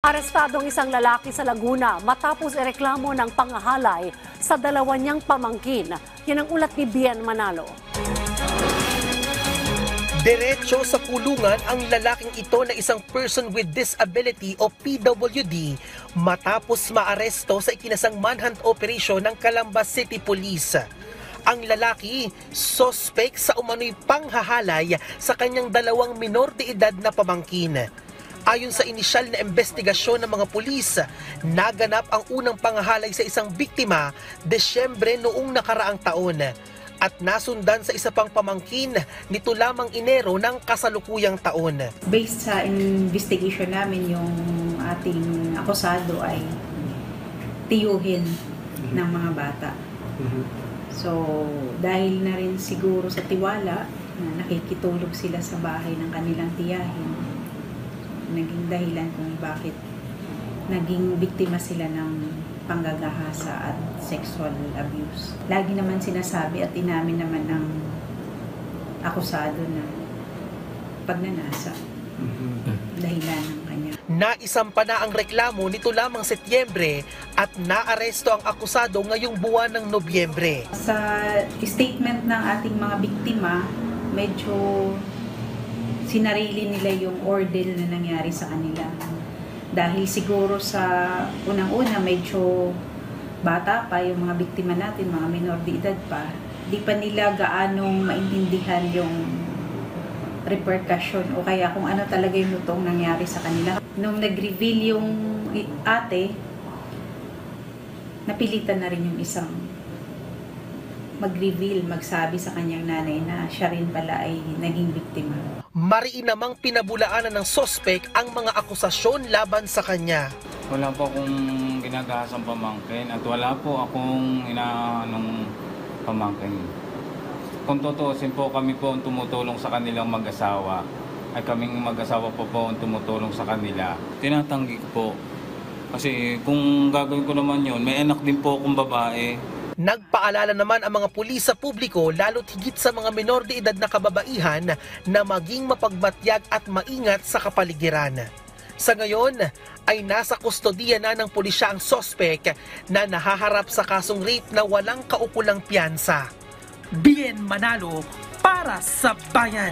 Arestado ang isang lalaki sa Laguna matapos ireklamo ng pangahalay sa dalawa niyang pamangkin. Yan ang ulat ni Bien Manalo. Diretso sa kulungan ang lalaking ito na isang person with disability o PWD matapos maaresto sa ikinasang manhunt operation ng Calamba City Police. Ang lalaki, sospek sa umano'y panghahalay sa kanyang dalawang minor de edad na pamangkin. Ayon sa inisyal na investigasyon ng mga pulis, naganap ang unang panghahalay sa isang biktima Desyembre noong nakaraang taon at nasundan sa isa pang pamangkin nito lamang Enero ng kasalukuyang taon. Based sa investigation namin, yung ating akusado ay tiyuhin ng mga bata. So, dahil na rin siguro sa tiwala na nakikitulog sila sa bahay ng kanilang tiyahin, naging dahilan kung bakit naging biktima sila ng panggagahasa at sexual abuse. Lagi naman sinasabi at inamin naman ng akusado na pagnanasa dahilan ng kanya. Naisampa na ang reklamo nito lamang Setyembre at naaresto ang akusado ngayong buwan ng Nobyembre. Sa statement ng ating mga biktima, medyo sinarili nila yung ordeal na nangyari sa kanila. Dahil siguro sa unang-una medyo bata pa yung mga biktima natin, mga minor de edad pa, di pa nila gaanong maintindihan yung repercussion o kaya kung ano talaga yung lutong nangyari sa kanila. Nung nag-reveal yung ate, napilitan na rin yung isang mag-reveal, magsabi sa kanyang nanay na siya rin pala ay naging biktima. Mariin namang pinabulaanan ng sospek ang mga akusasyon laban sa kanya. Wala po akong ginagahasang pamangkin at wala po akong inaanong pamangkin. Kung tutuusin po, kami po ang tumutulong sa kanilang mag-asawa. Ay kaming mag-asawa po ang tumutulong sa kanila. Tinatanggi ko po. Kasi kung gagawin ko naman yun, may anak din po akong babae. Nagpaalala naman ang mga pulis sa publiko lalo't higit sa mga minor de edad na kababaihan na maging mapagmatyag at maingat sa kapaligiran. Sa ngayon ay nasa kustodiya na ng pulisya ang sospek na nahaharap sa kasong rape na walang kaukulang piyansa. Bien Manalo para sa Bayan.